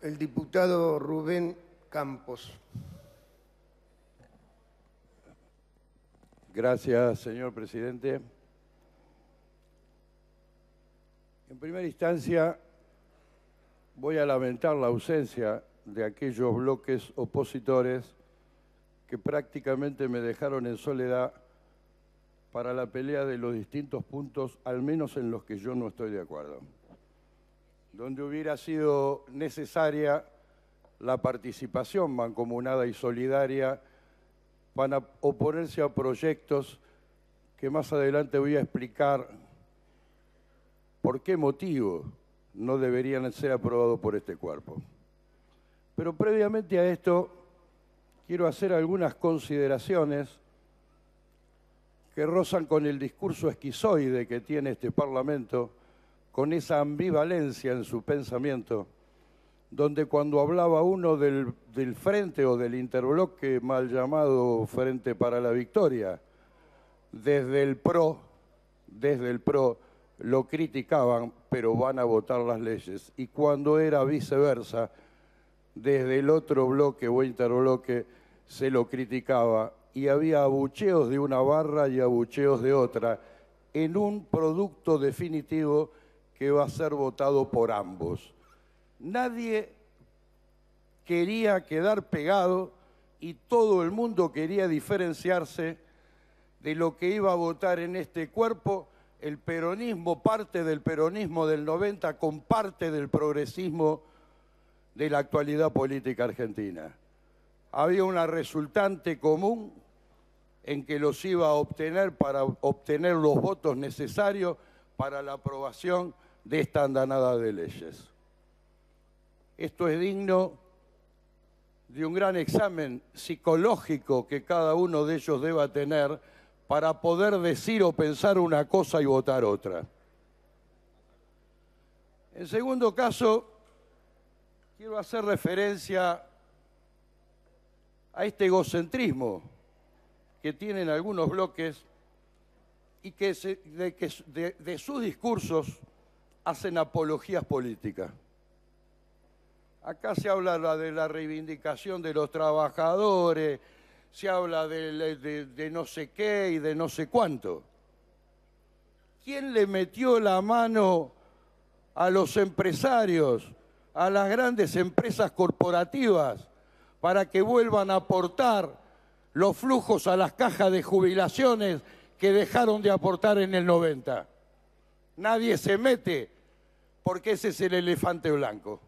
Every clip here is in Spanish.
El diputado Rubén Campos. Gracias, señor presidente. En primera instancia, voy a lamentar la ausencia de aquellos bloques opositores que prácticamente me dejaron en soledad para la pelea de los distintos puntos, al menos en los que yo no estoy de acuerdo. Donde hubiera sido necesaria la participación mancomunada y solidaria para oponerse a proyectos que más adelante voy a explicar por qué motivo no deberían ser aprobados por este cuerpo. Pero previamente a esto, quiero hacer algunas consideraciones que rozan con el discurso esquizoide que tiene este Parlamento, con esa ambivalencia en su pensamiento, donde cuando hablaba uno del frente o del interbloque mal llamado Frente para la Victoria, desde el PRO lo criticaban, pero van a votar las leyes. Y cuando era viceversa, desde el otro bloque o interbloque se lo criticaba y había abucheos de una barra y abucheos de otra en un producto definitivo que va a ser votado por ambos. Nadie quería quedar pegado y todo el mundo quería diferenciarse de lo que iba a votar en este cuerpo el peronismo, parte del peronismo del 90 con parte del progresismo de la actualidad política argentina. Había una resultante común en que los iba a obtener para obtener los votos necesarios para la aprobación de esta andanada de leyes. Esto es digno de un gran examen psicológico que cada uno de ellos deba tener para poder decir o pensar una cosa y votar otra. En segundo caso, quiero hacer referencia a este egocentrismo que tienen algunos bloques y que de sus discursos hacen apologías políticas. Acá se habla de la reivindicación de los trabajadores, se habla de no sé qué y de no sé cuánto. ¿Quién le metió la mano a los empresarios, a las grandes empresas corporativas, para que vuelvan a aportar los flujos a las cajas de jubilaciones que dejaron de aportar en el 90? Nadie se mete, porque ese es el elefante blanco.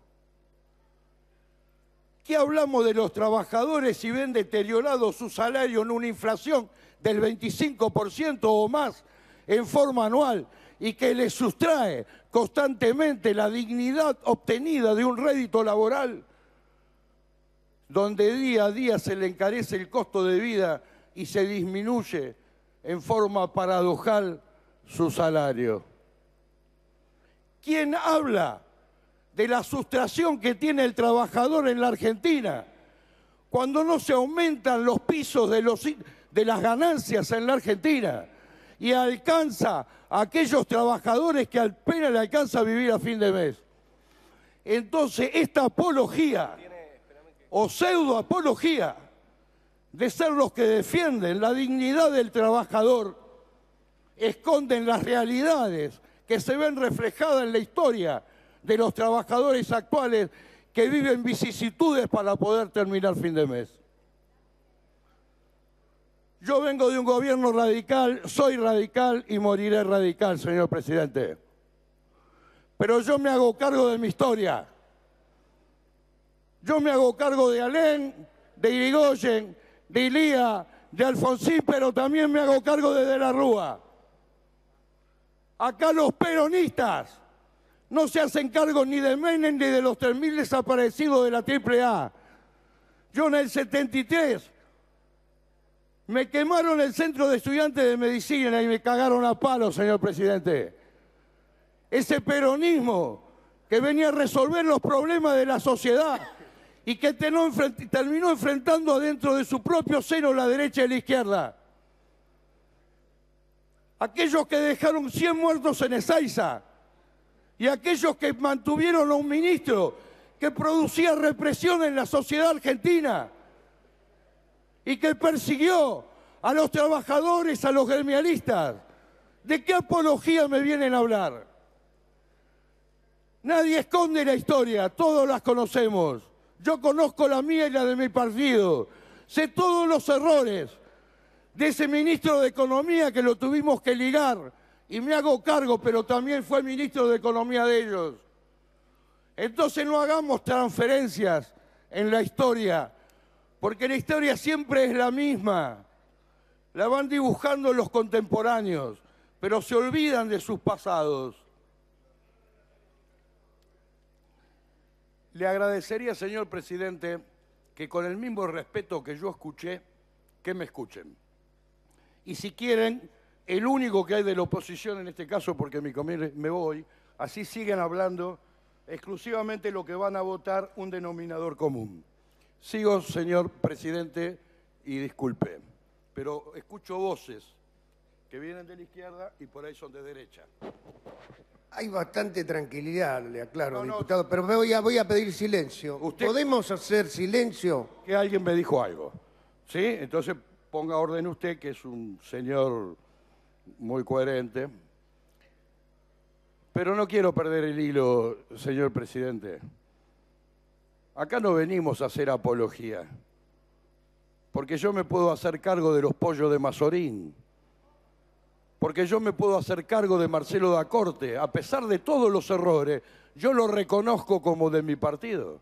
¿Qué hablamos de los trabajadores si ven deteriorado su salario en una inflación del 25% o más en forma anual y que les sustrae constantemente la dignidad obtenida de un rédito laboral, donde día a día se le encarece el costo de vida y se disminuye en forma paradojal su salario? ¿Quién habla de la sustracción que tiene el trabajador en la Argentina cuando no se aumentan los pisos de las ganancias en la Argentina y alcanza a aquellos trabajadores que apenas le alcanza a vivir a fin de mes? Entonces, esta apología o pseudoapología de ser los que defienden la dignidad del trabajador esconden las realidades que se ven reflejadas en la historia de los trabajadores actuales que viven vicisitudes para poder terminar fin de mes. Yo vengo de un gobierno radical, soy radical y moriré radical, señor presidente. Pero yo me hago cargo de mi historia. Yo me hago cargo de Alén, de Irigoyen, de Ilía, de Alfonsín, pero también me hago cargo de la Rúa. Acá los peronistas no se hacen cargo ni de Menem ni de los 3.000 desaparecidos de la AAA. Yo en el 73 me quemaron el centro de estudiantes de medicina y me cagaron a palos, señor presidente. Ese peronismo que venía a resolver los problemas de la sociedad y que terminó enfrentando adentro de su propio seno la derecha y la izquierda. Aquellos que dejaron 100 muertos en Ezeiza y aquellos que mantuvieron a un ministro que producía represión en la sociedad argentina y que persiguió a los trabajadores, a los gremialistas. ¿De qué apología me vienen a hablar? Nadie esconde la historia, todos las conocemos. Yo conozco la mía y la de mi partido. Sé todos los errores de ese ministro de Economía que lo tuvimos que ligar. Y me hago cargo, pero también fue ministro de Economía de ellos. Entonces no hagamos transferencias en la historia, porque la historia siempre es la misma. La van dibujando los contemporáneos, pero se olvidan de sus pasados. Le agradecería, señor presidente, que con el mismo respeto que yo escuché, que me escuchen. Y si quieren, el único que hay de la oposición en este caso, porque me voy, así siguen hablando exclusivamente lo que van a votar un denominador común. Sigo, señor presidente, y disculpe, pero escucho voces que vienen de la izquierda y por ahí son de derecha. Hay bastante tranquilidad, le aclaro, No, diputado, pero voy a pedir silencio. ¿Podemos hacer silencio? Que alguien me dijo algo, ¿sí? Entonces ponga orden usted, que es un señor muy coherente. Pero no quiero perder el hilo, señor presidente. Acá no venimos a hacer apología, porque yo me puedo hacer cargo de los pollos de Mazorín, porque yo me puedo hacer cargo de Marcelo Dacorte. A pesar de todos los errores, yo lo reconozco como de mi partido.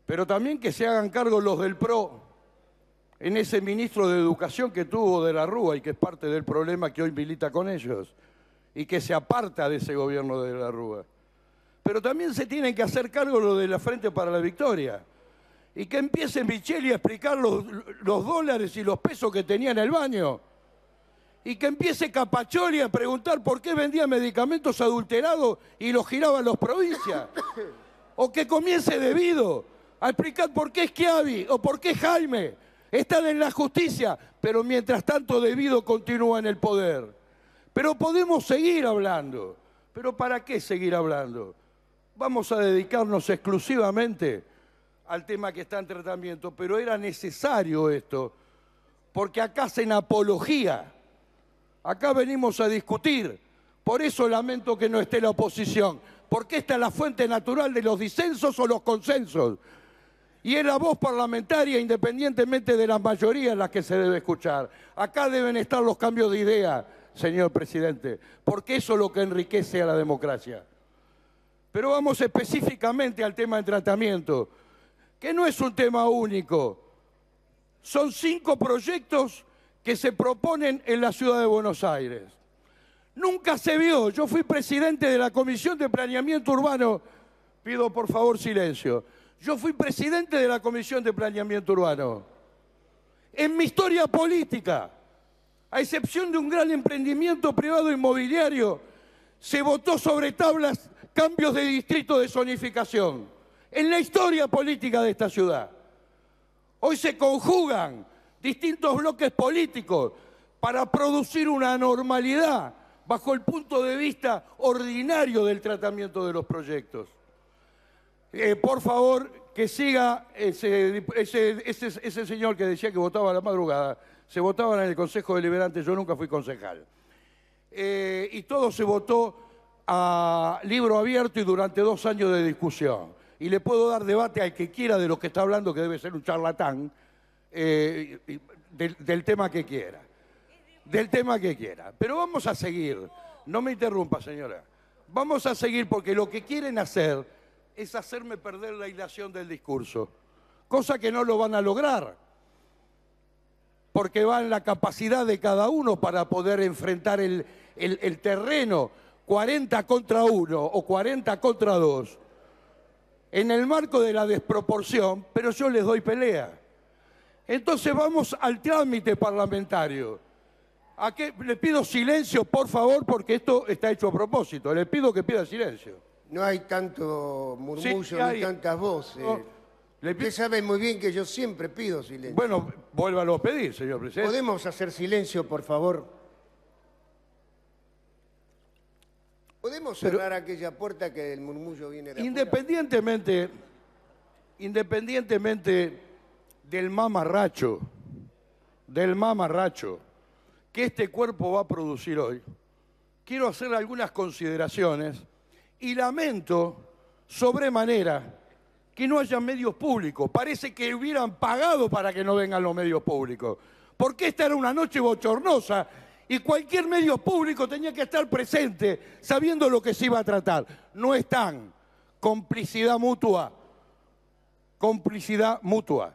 Pero también que se hagan cargo los del PRO, en ese ministro de Educación que tuvo de la Rúa y que es parte del problema que hoy milita con ellos y que se aparta de ese gobierno de la Rúa. Pero también se tienen que hacer cargo los de la Frente para la Victoria y que empiece Micheli a explicar los dólares y los pesos que tenía en el baño y que empiece Capaccioli a preguntar por qué vendía medicamentos adulterados y los giraba en las provincias, o que comience Debido a explicar por qué Schiavi o por qué Jaime están en la justicia, pero mientras tanto Debido continúa en el poder. Pero podemos seguir hablando. ¿Pero para qué seguir hablando? Vamos a dedicarnos exclusivamente al tema que está en tratamiento, pero era necesario esto, porque acá hacen apología. Acá venimos a discutir. Por eso lamento que no esté la oposición, porque esta es la fuente natural de los disensos o los consensos. Y es la voz parlamentaria, independientemente de las mayorías, la que se debe escuchar. Acá deben estar los cambios de idea, señor presidente, porque eso es lo que enriquece a la democracia. Pero vamos específicamente al tema de tratamiento, que no es un tema único. Son 5 proyectos que se proponen en la ciudad de Buenos Aires. Nunca se vio. Yo fui presidente de la Comisión de Planeamiento Urbano. Pido por favor silencio. Yo fui presidente de la Comisión de Planeamiento Urbano. En mi historia política, a excepción de un gran emprendimiento privado inmobiliario, se votó sobre tablas cambios de distrito de zonificación. En la historia política de esta ciudad. Hoy se conjugan distintos bloques políticos para producir una normalidad bajo el punto de vista ordinario del tratamiento de los proyectos. Por favor, que siga ese señor que decía que votaba a la madrugada. Se votaban en el Consejo Deliberante, yo nunca fui concejal. Y todo se votó a libro abierto y durante 2 años de discusión. Y le puedo dar debate al que quiera de lo que está hablando, que debe ser un charlatán, del tema que quiera. Del tema que quiera. Pero vamos a seguir. No me interrumpa, señora. Vamos a seguir porque lo que quieren hacer es hacerme perder la hilación del discurso. Cosa que no lo van a lograr. Porque va en la capacidad de cada uno para poder enfrentar el terreno 40 contra 1 o 40 contra 2 en el marco de la desproporción, pero yo les doy pelea. Entonces vamos al trámite parlamentario. Le pido silencio, por favor, porque esto está hecho a propósito. Le pido que pida silencio. No hay tanto murmullo Sí, ni tantas voces. No, Usted sabe muy bien que yo siempre pido silencio. Bueno, vuélvalo a pedir, señor presidente. ¿Podemos hacer silencio, por favor? ¿podemos cerrar aquella puerta que el murmullo viene de afuera? Independientemente del mamarracho que este cuerpo va a producir hoy, quiero hacer algunas consideraciones y lamento sobremanera que no haya medios públicos. Parece que hubieran pagado para que no vengan los medios públicos, porque esta era una noche bochornosa y cualquier medio público tenía que estar presente sabiendo lo que se iba a tratar. No están. Complicidad mutua. Complicidad mutua.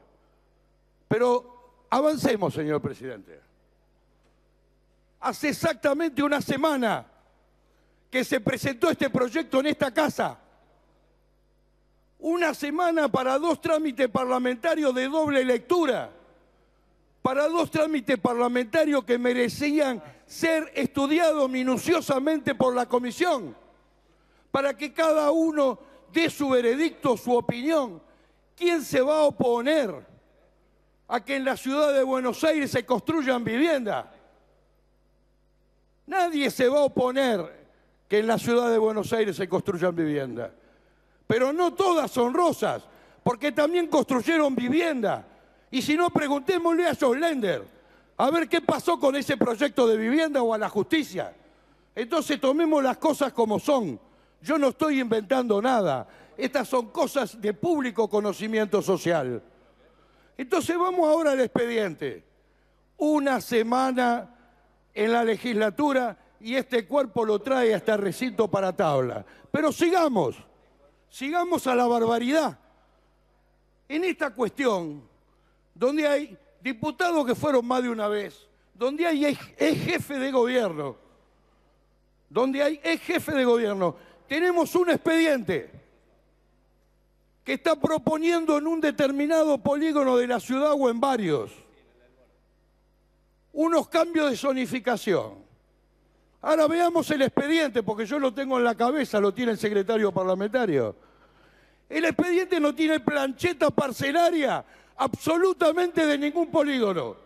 Pero avancemos, señor presidente. Hace exactamente una semana que se presentó este proyecto en esta casa. Una semana para 2 trámites parlamentarios de doble lectura. Para 2 trámites parlamentarios que merecían ser estudiados minuciosamente por la comisión, para que cada uno dé su veredicto, su opinión. ¿Quién se va a oponer a que en la ciudad de Buenos Aires se construyan viviendas? Nadie se va a oponer que en la ciudad de Buenos Aires se construyan viviendas. Pero no todas son rosas, porque también construyeron vivienda. Y si no, preguntémosle a John Lender, a ver qué pasó con ese proyecto de vivienda o a la justicia. Entonces tomemos las cosas como son. Yo no estoy inventando nada. Estas son cosas de público conocimiento social. Entonces vamos ahora al expediente. Una semana en la legislatura y este cuerpo lo trae hasta el recinto para tabla. Pero sigamos a la barbaridad. En esta cuestión, donde hay diputados que fueron más de una vez, donde hay ex jefe de gobierno, tenemos un expediente que está proponiendo en un determinado polígono de la ciudad o en varios unos cambios de zonificación. Ahora veamos el expediente, porque yo lo tengo en la cabeza, lo tiene el secretario parlamentario. El expediente no tiene plancheta parcelaria absolutamente de ningún polígono.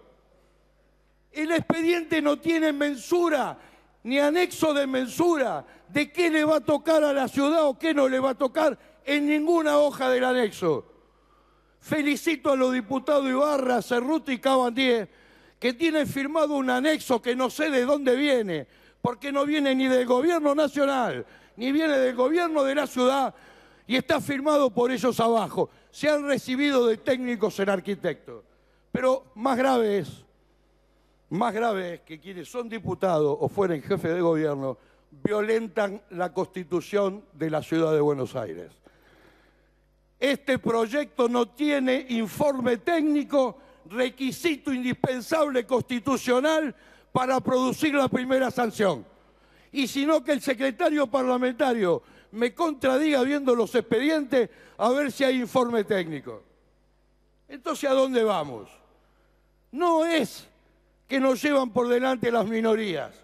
El expediente no tiene mensura, ni anexo de mensura, de qué le va a tocar a la ciudad o qué no le va a tocar en ninguna hoja del anexo. Felicito a los diputados Ibarra, Cerruti y Cabandier, que tienen firmado un anexo que no sé de dónde viene, porque no viene ni del gobierno nacional, ni viene del gobierno de la ciudad, y está firmado por ellos abajo. Se han recibido de técnicos en arquitectos. Pero más grave es que quienes son diputados o fueren jefes de gobierno violentan la Constitución de la ciudad de Buenos Aires. Este proyecto no tiene informe técnico, requisito indispensable constitucional para producir la primera sanción. Y sino que el secretario parlamentario me contradiga viendo los expedientes a ver si hay informe técnico. Entonces, ¿a dónde vamos? No es que nos llevan por delante las minorías.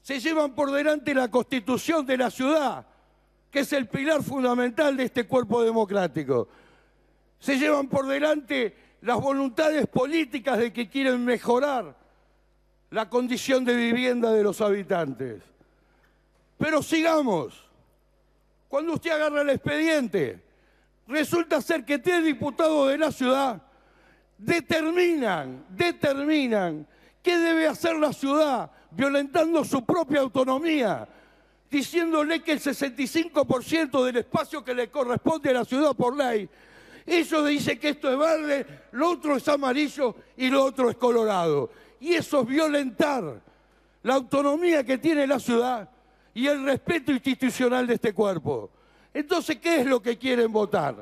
Se llevan por delante la Constitución de la ciudad, que es el pilar fundamental de este cuerpo democrático. Se llevan por delante las voluntades políticas de que quieren mejorar la condición de vivienda de los habitantes. Pero sigamos. Cuando usted agarra el expediente, resulta ser que 3 diputados de la ciudad determinan qué debe hacer la ciudad, violentando su propia autonomía, diciéndole que el 65% del espacio que le corresponde a la ciudad por ley, ellos dicen que esto es verde, lo otro es amarillo y lo otro es colorado. Y eso es violentar la autonomía que tiene la ciudad y el respeto institucional de este cuerpo. Entonces, ¿qué es lo que quieren votar?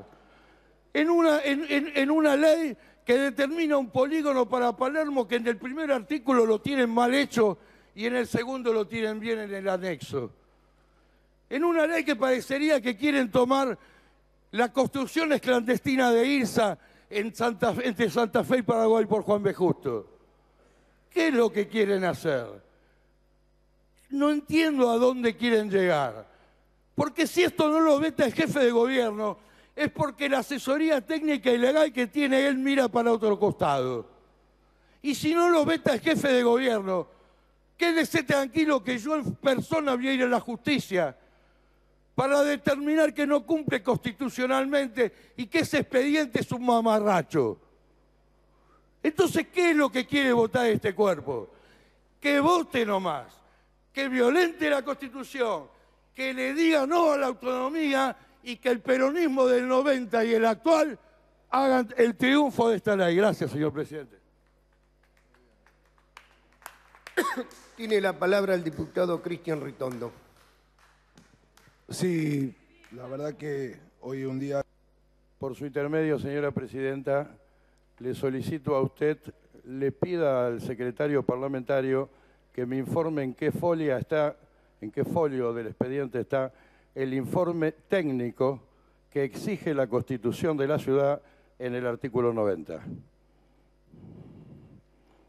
En una ley que determina un polígono para Palermo que en el primer artículo lo tienen mal hecho y en el segundo lo tienen bien en el anexo. En una ley que parecería que quieren tomar las construcciones clandestinas de IRSA entre Santa Fe y Paraguay por Juan B. Justo. ¿Qué es lo que quieren hacer? No entiendo a dónde quieren llegar. Porque si esto no lo veta el jefe de gobierno, es porque la asesoría técnica y legal que tiene él mira para otro costado. Y si no lo veta el jefe de gobierno, Quédese tranquilo que yo en persona voy a ir a la justicia para determinar que no cumple constitucionalmente y que ese expediente es un mamarracho. Entonces, ¿qué es lo que quiere votar este cuerpo? Que vote nomás, que violente la Constitución, que le diga no a la autonomía y que el peronismo del 90 y el actual hagan el triunfo de esta ley. Gracias, señor presidente. Tiene la palabra el diputado Cristian Ritondo. Sí, la verdad que hoy un día... Por su intermedio, señora presidenta, le solicito a usted, le pida al secretario parlamentario que me informe en qué folio del expediente está el informe técnico que exige la Constitución de la ciudad en el artículo 90.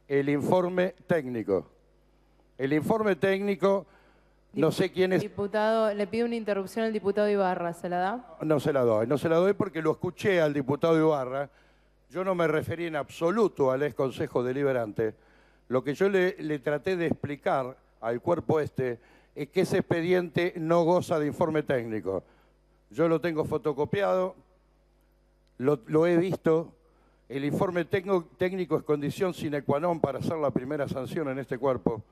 El informe técnico. El informe técnico, no sé quién es... Diputado, le pido una interrupción al diputado Ibarra, ¿se la da? No se la doy porque lo escuché al diputado Ibarra. Yo no me referí en absoluto al ex Consejo Deliberante. Lo que yo le traté de explicar al cuerpo es que ese expediente no goza de informe técnico. Yo lo tengo fotocopiado, lo he visto. El informe técnico es condición sine qua non para hacer la primera sanción en este cuerpo.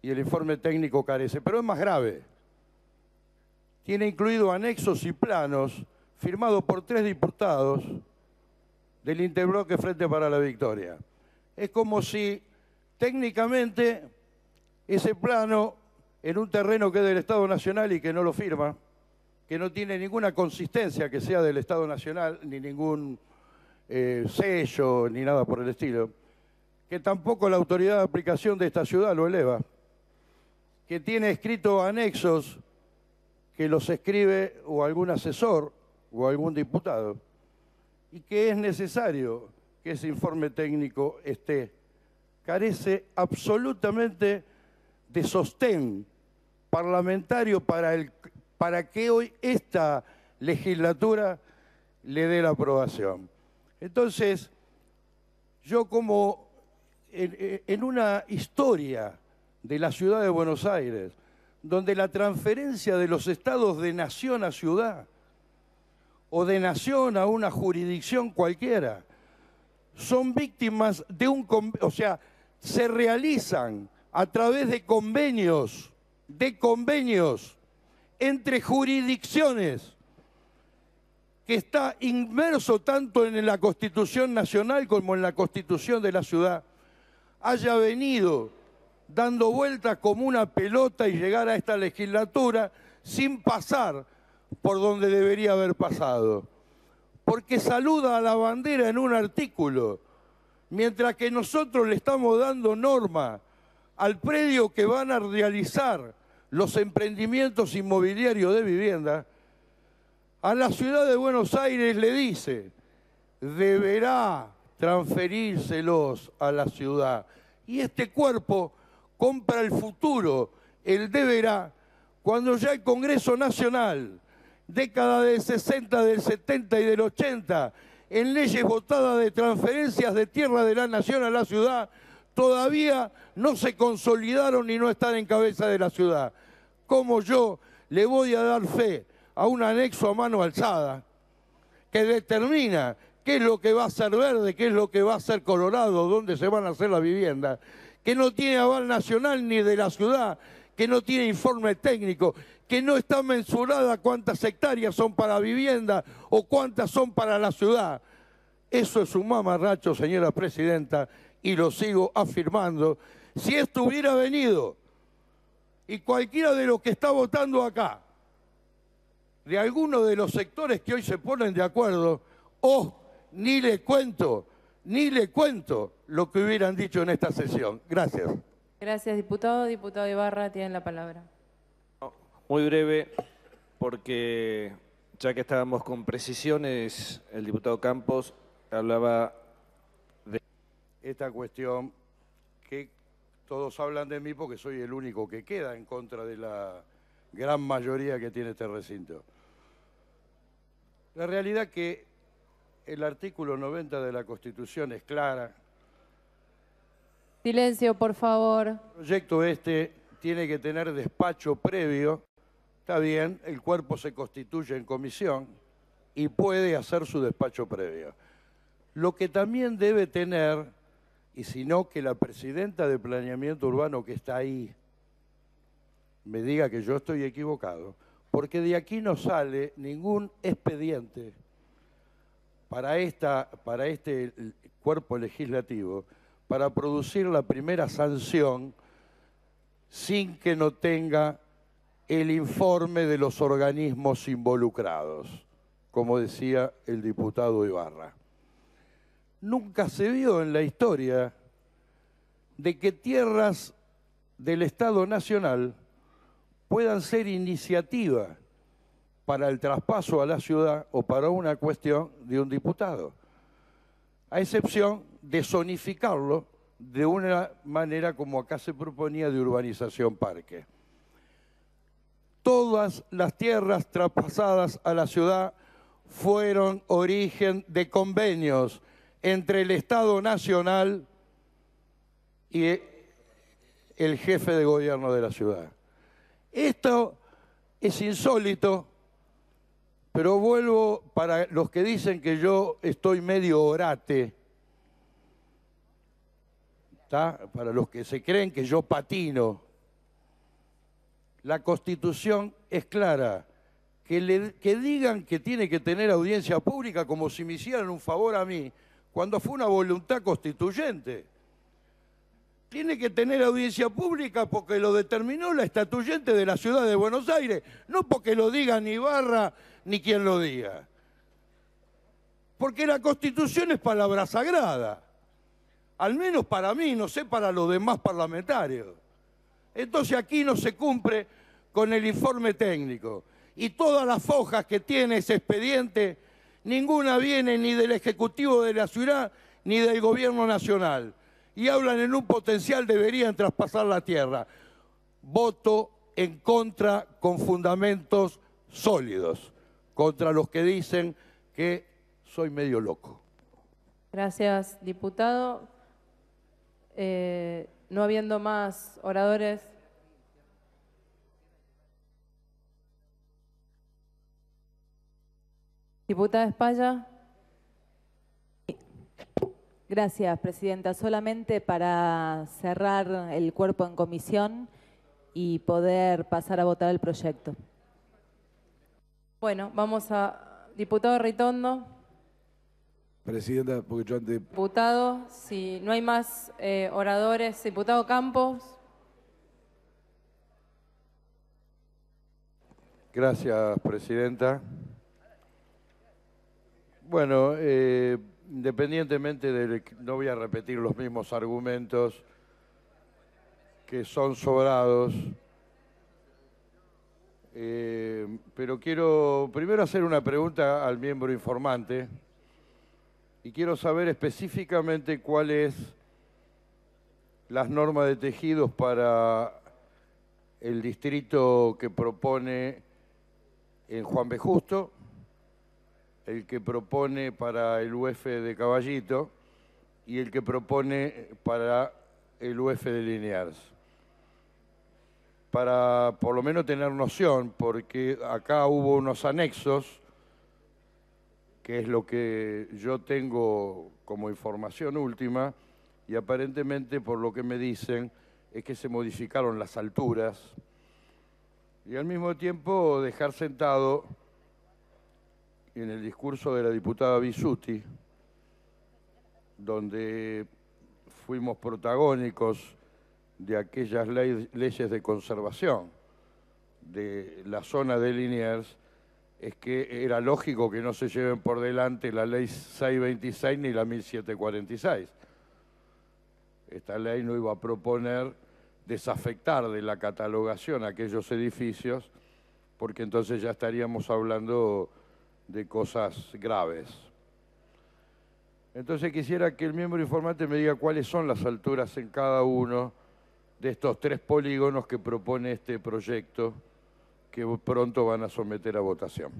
Y el informe técnico carece. Pero es más grave. Tiene incluido anexos y planos firmados por 3 diputados del Interbloque Frente para la Victoria. Es como si técnicamente ese plano en un terreno que es del Estado Nacional y que no lo firma, que no tiene ninguna consistencia que sea del Estado Nacional, ni ningún sello, ni nada por el estilo, que tampoco la autoridad de aplicación de esta ciudad lo eleva, que tiene escritos anexos que los escribe o algún asesor o algún diputado, y que es necesario que ese informe técnico esté. Carece absolutamente de sostén parlamentario para que hoy esta legislatura le dé la aprobación. Entonces, yo como en una historia de la ciudad de Buenos Aires, donde la transferencia de los estados de nación a ciudad o de nación a una jurisdicción cualquiera son víctimas de se realizan a través de convenios entre jurisdicciones, que está inmerso tanto en la Constitución Nacional como en la Constitución de la ciudad, haya venido dando vueltas como una pelota y llegar a esta legislatura sin pasar por donde debería haber pasado. Porque saluda a la bandera en un artículo, mientras que nosotros le estamos dando norma al predio que van a realizar los emprendimientos inmobiliarios de vivienda, a la ciudad de Buenos Aires le dice, deberá transferírselos a la ciudad. Y este cuerpo compra el futuro, el deberá, cuando ya el Congreso Nacional, década del 60, del 70 y del 80, en leyes votadas de transferencias de tierra de la nación a la ciudad, todavía no se consolidaron y no están en cabeza de la ciudad. ¿Cómo yo le voy a dar fe a un anexo a mano alzada que determina qué es lo que va a ser verde, qué es lo que va a ser colorado, dónde se van a hacer las viviendas, que no tiene aval nacional ni de la ciudad, que no tiene informe técnico, que no está mensurada cuántas hectáreas son para vivienda o cuántas son para la ciudad? Eso es un mamarracho, señora presidenta, y lo sigo afirmando. Si esto hubiera venido y cualquiera de los que está votando acá, de alguno de los sectores que hoy se ponen de acuerdo, ni le cuento lo que hubieran dicho en esta sesión. Gracias. Gracias, diputado. Diputado Ibarra, tienen la palabra. Muy breve, porque ya que estábamos con precisiones, el diputado Campos hablaba de esta cuestión que todos hablan de mí porque soy el único que queda en contra de la gran mayoría que tiene este recinto. La realidad que el el artículo 90 de la Constitución es clara Silencio, por favor. El proyecto este tiene que tener despacho previo. Está bien, el cuerpo se constituye en comisión y puede hacer su despacho previo. Lo que también debe tener, y si no que la presidenta de Planeamiento Urbano que está ahí me diga que yo estoy equivocado, porque de aquí no sale ningún expediente para este cuerpo legislativo para producir la primera sanción sin que no tenga el informe de los organismos involucrados, como decía el diputado Ibarra. Nunca se vio en la historia de que tierras del Estado Nacional puedan ser iniciativa para el traspaso a la ciudad o para una cuestión de un diputado, a excepción de zonificarlo de una manera como acá se proponía de urbanización parque. Todas las tierras traspasadas a la ciudad fueron origen de convenios entre el Estado Nacional y el jefe de gobierno de la ciudad. Esto es insólito, pero vuelvo para los que dicen que yo estoy medio orate, ¿tá? Para los que se creen que yo patino. La Constitución es clara. Que digan que tiene que tener audiencia pública como si me hicieran un favor a mí, cuando fue una voluntad constituyente. Tiene que tener audiencia pública porque lo determinó la estatuyente de la ciudad de Buenos Aires, no porque lo diga ni Ibarra ni quien lo diga. Porque la Constitución es palabra sagrada, al menos para mí, no sé para los demás parlamentarios. Entonces aquí no se cumple con el informe técnico. Y todas las fojas que tiene ese expediente, ninguna viene ni del Ejecutivo de la ciudad ni del Gobierno Nacional. Y hablan en un potencial, deberían traspasar la tierra. Voto en contra con fundamentos sólidos, contra los que dicen que soy medio loco. Gracias, diputado. No habiendo más oradores. Diputada España. Gracias, presidenta. Solamente para cerrar el cuerpo en comisión y poder pasar a votar el proyecto. Bueno, vamos a... Diputado Ritondo. Presidenta, porque yo antes... Diputado, si no hay más oradores. Diputado Campos. Gracias, presidenta. Bueno, independientemente de que no voy a repetir los mismos argumentos que son sobrados, pero quiero primero hacer una pregunta al miembro informante y quiero saber específicamente cuáles las normas de tejidos para el distrito que propone en Juan B. Justo, el que propone para el UF de Caballito y el que propone para el UF de Liniers. Para por lo menos tener noción, porque acá hubo unos anexos, que es lo que yo tengo como información última, y aparentemente por lo que me dicen es que se modificaron las alturas y al mismo tiempo dejar sentado en el discurso de la diputada Bisutti, donde fuimos protagónicos de aquellas leyes de conservación de la zona de Liniers, es que era lógico que no se lleven por delante la ley 626 ni la 1746. Esta ley no iba a proponer desafectar de la catalogación aquellos edificios, porque entonces ya estaríamos hablando de cosas graves. Entonces quisiera que el miembro informante me diga cuáles son las alturas en cada uno de estos 3 polígonos que propone este proyecto que pronto van a someter a votación.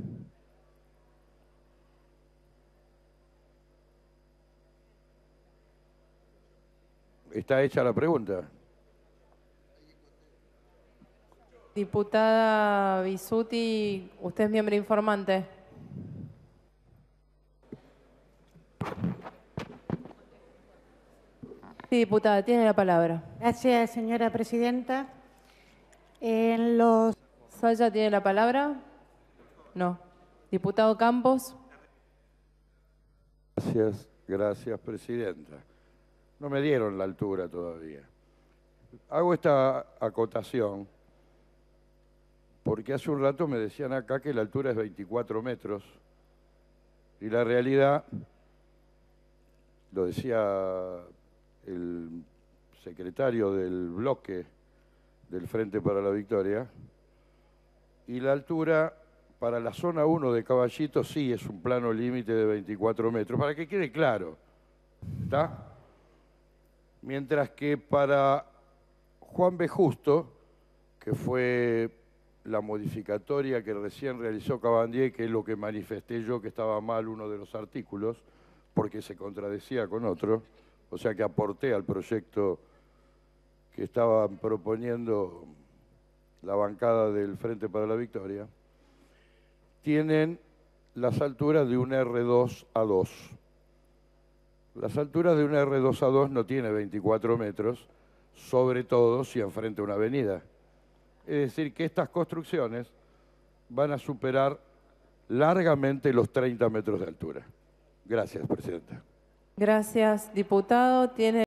Está hecha la pregunta. Diputada Bisuti, usted es miembro informante. Sí, diputada, tiene la palabra. Gracias, señora presidenta. En los... ¿Saya tiene la palabra? No. Diputado Campos. Gracias, presidenta. No me dieron la altura todavía. Hago esta acotación porque hace un rato me decían acá que la altura es 24 metros y la realidad, lo decía el secretario del bloque del Frente para la Victoria, y la altura para la zona 1 de Caballito sí es un plano límite de 24 metros, para que quede claro, ¿está? Mientras que para Juan B. Justo, que fue la modificatoria que recién realizó Cabandier, que es lo que manifesté yo que estaba mal uno de los artículos, porque se contradecía con otro, o sea que aporté al proyecto que estaban proponiendo la bancada del Frente para la Victoria, tienen las alturas de un R2A2. Las alturas de un R2A2 no tiene 24 metros, sobre todo si enfrenta una avenida. Es decir, que estas construcciones van a superar largamente los 30 metros de altura. Gracias, presidenta. Gracias, diputado. Tiene